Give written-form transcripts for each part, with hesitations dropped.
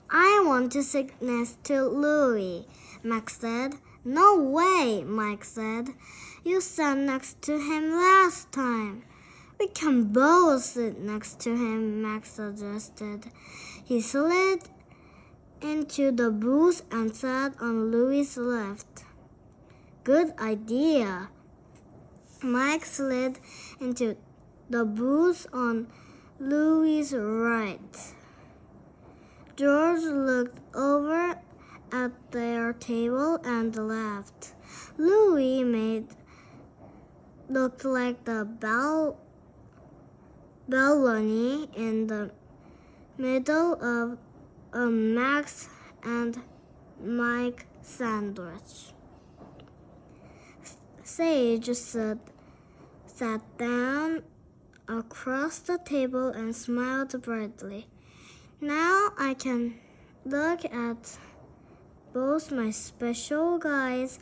I want to sit next to Louis, Max said. No way, Mike said. You sat next to him last time. We can both sit next to him, Max suggested. He slid into the booth and sat on Louis' left. Good idea. Mike slid into the booth on Louis' right. George looked over at their table and laughed. Louis looked like the baloney in the middle of a Max and Mike sandwich. Sage sat down across the table and smiled brightly. Now I can look at both my special guys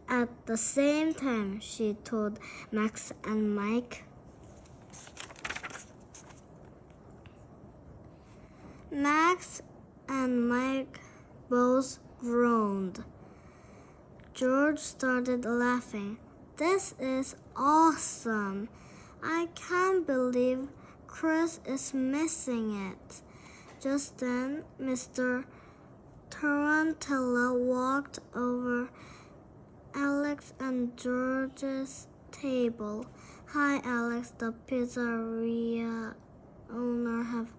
at the same time, she told Max and Mike. Max and Mike both groaned. George started laughing. This is awesome. I can't believe Chris is missing it. Just then, Mr. Tarantella walked over Alex and George's table. Hi, Alex, the pizzeria owner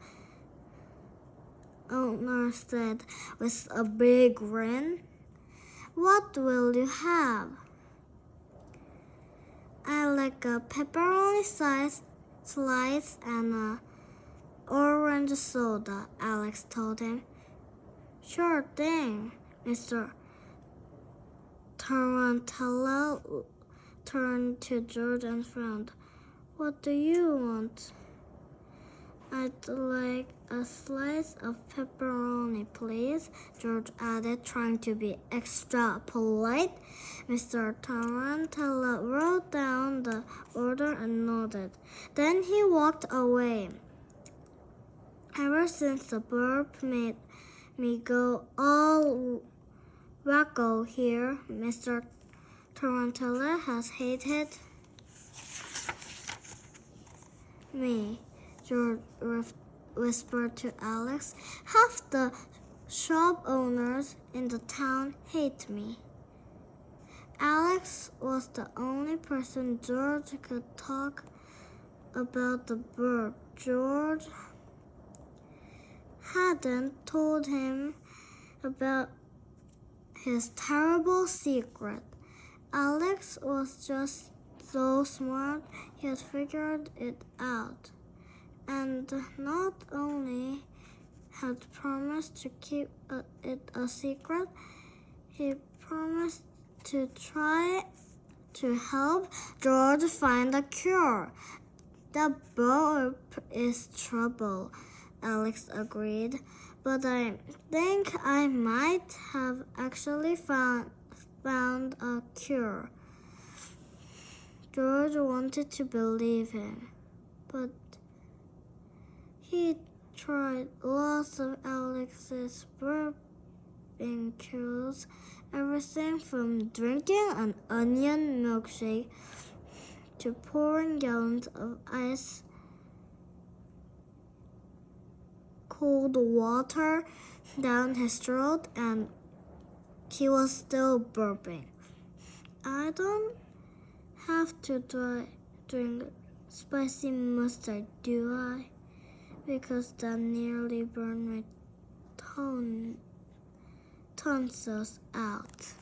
said with a big grin. What will you have? I like a pepperoni slice and a orange soda, Alex told him. Sure thing, Mr. Tarantella turned to George and frowned. What do you want? I'd like a slice of pepperoni, please, George added, trying to be extra polite. Mr. Tarantella wrote down the order and nodded. Then he walked away. Ever since the burp made me go all wacko here, Mr. Tarantella has hated me, George whispered to Alex. Half the shop owners in the town hate me. Alex was the only person George could talk about the burp. George hadn't told him about his terrible secret. Alex was just so smart, he had figured it out. And not only had promised to keep it a secret, he promised to try to help George find a cure. The burp is trouble, Alex agreed, but I think I might have actually found a cure. George wanted to believe him, but he tried lots of Alex's burping cures, everything from drinking an onion milkshake to pouring gallons of ice cold water down his throat, and he was still burping. I don't have to drink spicy mustard, do I? Because that nearly burned my tonsils out.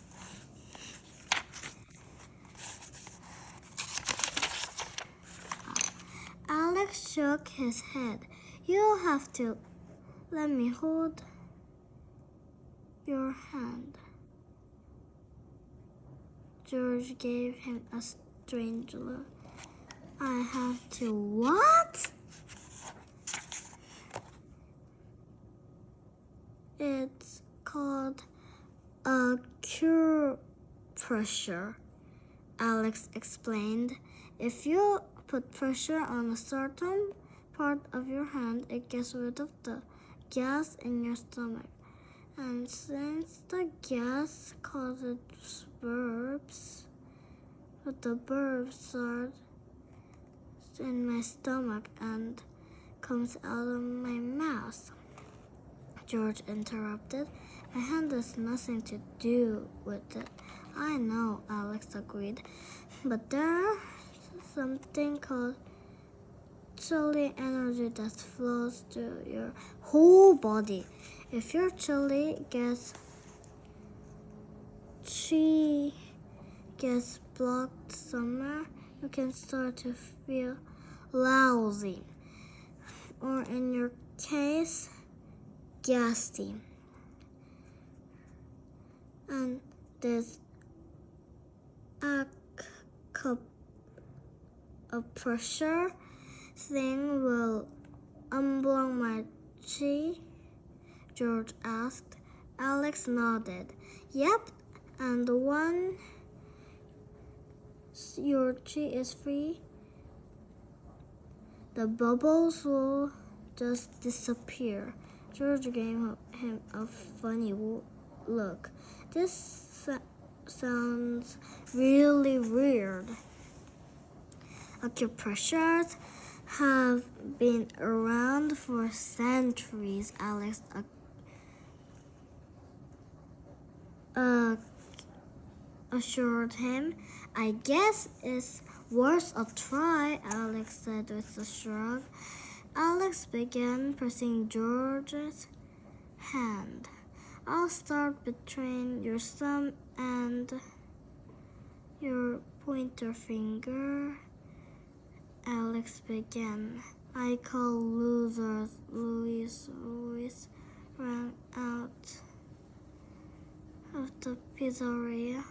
Alex shook his head. You'll have to let me hold your hand. George gave him a strange look. I have to what? It's called acupressure, Alex explained. If you put pressure on a certain part of your hand, it gets rid of the gas in your stomach. And since the gas causes burps, but the burps start in my stomach and comes out of my mouth, George interrupted. My hand has nothing to do with it. I know, Alex agreed, but there's something called chilly energy that flows through your whole body. If your chili gets blocked somewhere, you can start to feel lousy, or in your case, gassy. And this pressure thing will unblock my chi? George asked. Alex nodded. Yep, and when your chi is free, the bubbles will just disappear. George gave him a funny look. This sounds really weird. Acupressures have been around for centuries, Alex assured him. I guess it's worth a try, Alex said with a shrug. Alex began pressing George's hand. I'll start between your thumb and your pointer finger, Alex began. I call losers, Louis ran out of the pizzeria.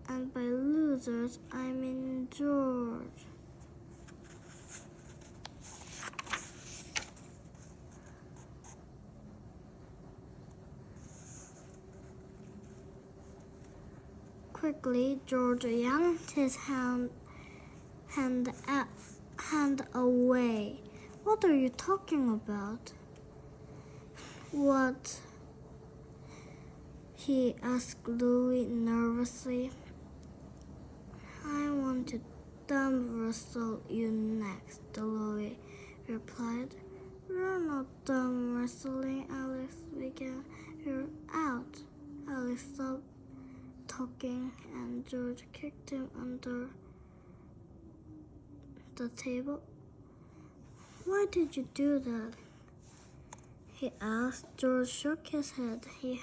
And by losers, I mean George. Quickly, George yanked his hand away. What are you talking about? What? He asked Louis nervously. I want to thumb wrestle you next, Louis replied. We're not thumb wrestling, Alex began. You're out. Alex stopped talking and George kicked him under the table. Why did you do that? He asked. George shook his head. He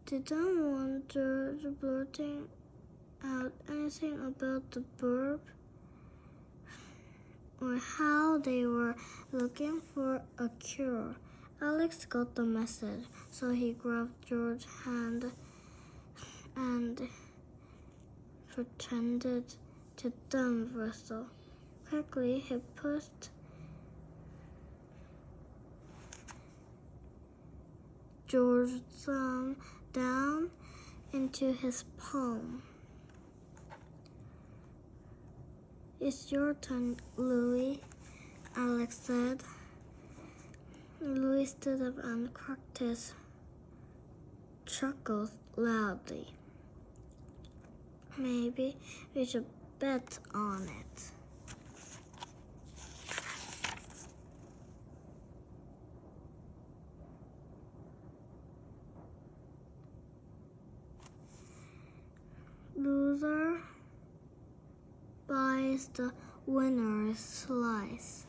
didn't want George blurting out anything about the burp or how they were looking for a cure. Alex got the message, so he grabbed George's hand and pretended to thumb wrestle. Quickly, he pushed George's thumb down into his palm. It's your turn, Louis, Alex said. Louis stood up and cracked his chuckles loudly. Maybe we should bet on it. Loser buys the winner's slice.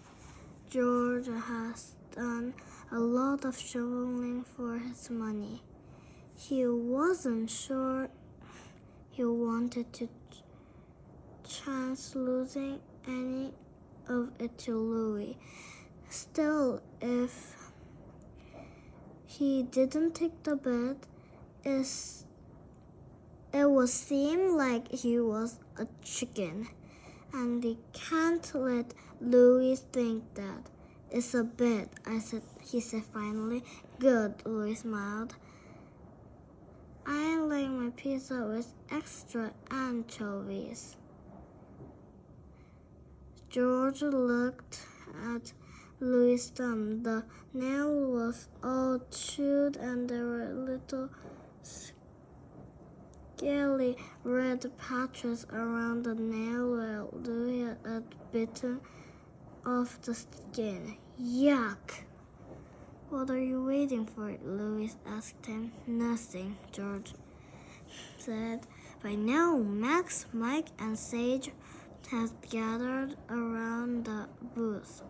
George has done a lot of shoveling for his money. He wasn't sure he wanted to chance losing any of it to Louis. Still, if he didn't take the bet, it would seem like he was a chicken, and he can't let Louis think that. It's a bet, he said finally. Good, Louis smiled. I like my pizza with extra anchovies. George looked at Louis' thumb. The nail was all chewed and little scaly red patches around the nail where Louis had bitten off the skin. Yuck! What are you waiting for? Louis asked him. Nothing, George said. By now, Max, Mike, and Sage had gathered around the booth.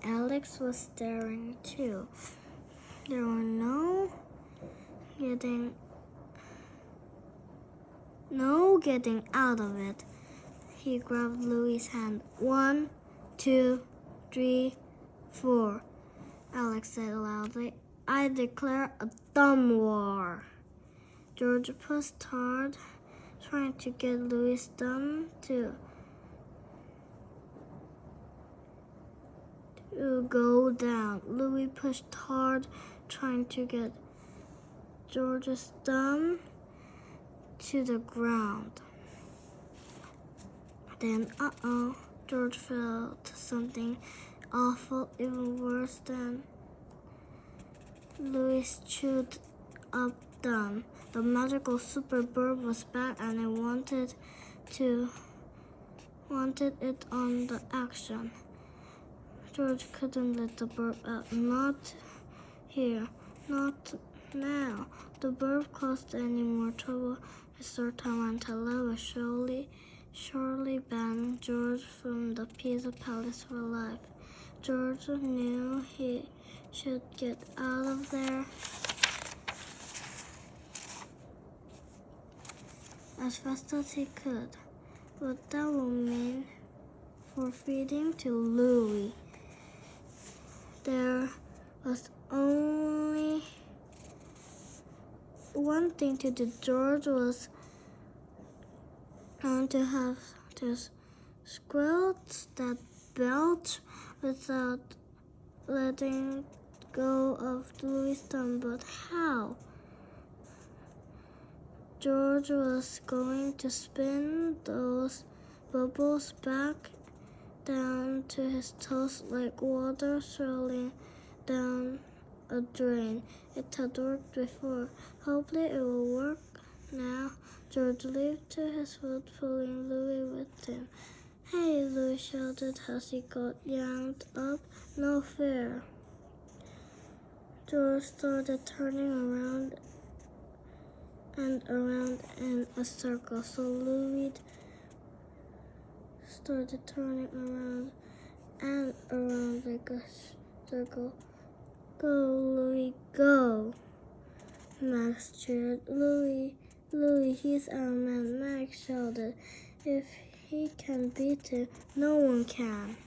Alex was staring too. There were no getting out of it. He grabbed Louis' hand. 1, 2, 3, 4. Alex said loudly. I declare a thumb war. George pushed hard, trying to get Louis' thumb to go down. Louis pushed hard, trying to get George's thumb to the ground. Then, George felt something awful, even worse than Louis chewed up thumb. The magical super bird was back, and it wanted it on the action. George couldn't let the bird out. Not here. Not now. The bird caused any more trouble. Mr. Tarantella was surely ban George from the Pizza Palace for life. George knew he should get out of there as fast as he could, but that would mean forfeiting to Louis. There was only one thing to do. George was going to have to squelch that belt without letting go of Louis' thumb, but how? George was going to spin those bubbles back down to his toes like water swirling down a drain. It had worked before. Hopefully it will work now. George leaped to his foot, pulling Louis with him. Hey, Louis shouted as he got yanked up. No fair. George started turning around and around in a circle, so Louis started turning around and around like a circle. Go, Louis, go! Max cheered. Louis, he's our man, Max shouted. If he can beat him, no one can.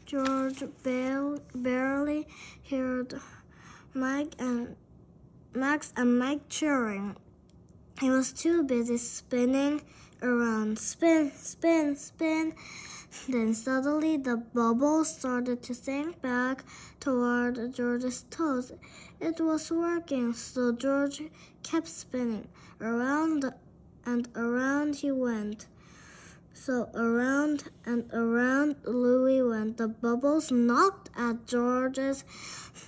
George barely heard Max and Mike cheering. He was too busy spinning around. Spin, spin, spin. Then suddenly the bubbles started to sink back toward George's toes. It was working, so George kept spinning. Around and around he went. So around and around Louis went. The bubbles knocked at George's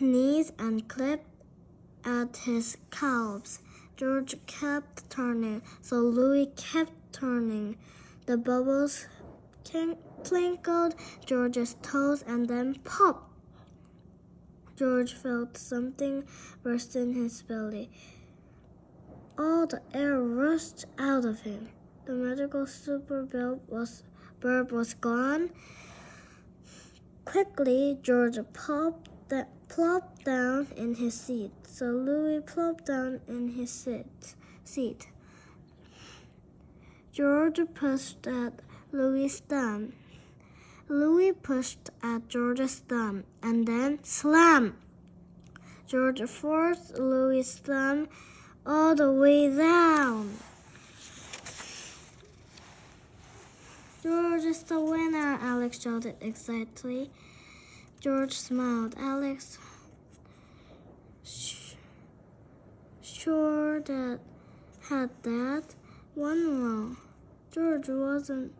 knees and clipped at his calves. George kept turning, so Louis kept turning. The bubbles twinkled George's toes and then pop. George felt something burst in his belly. All the air rushed out of him. The magical super bird was gone. Quickly, George plopped down in his seat. So Louis plopped down in his seat. George pushed at Louis' thumb. Louis pushed at George's thumb, and then slam! George forced Louis' thumb all the way down. George is the winner, Alex shouted excitedly. George smiled. Alex sure that had that one wrong. George wasn't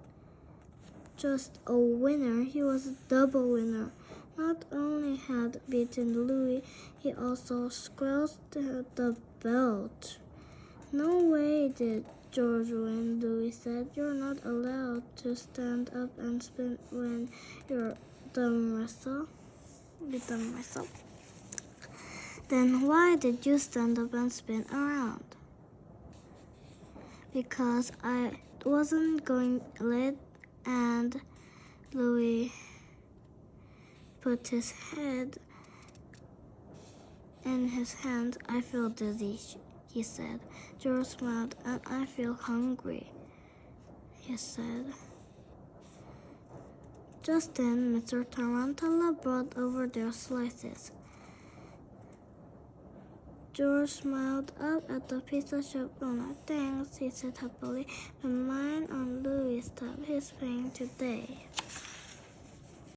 just a winner, he was a double winner. not only had beaten Louis, he also squelched the belt. No way, did George win, Louis said. You're not allowed to stand up and spin when you're done wrestle. Then why did you stand up and spin around? Because I wasn't going lit, and Louis put his head in his hand. I feel dizzy, he said. George smiled. And I feel hungry, he said. Just then, Mr. Tarantula brought over their slices. George smiled up at the pizza shop owner. Thanks, he said happily, but mine on Louis' tab. He's paying today.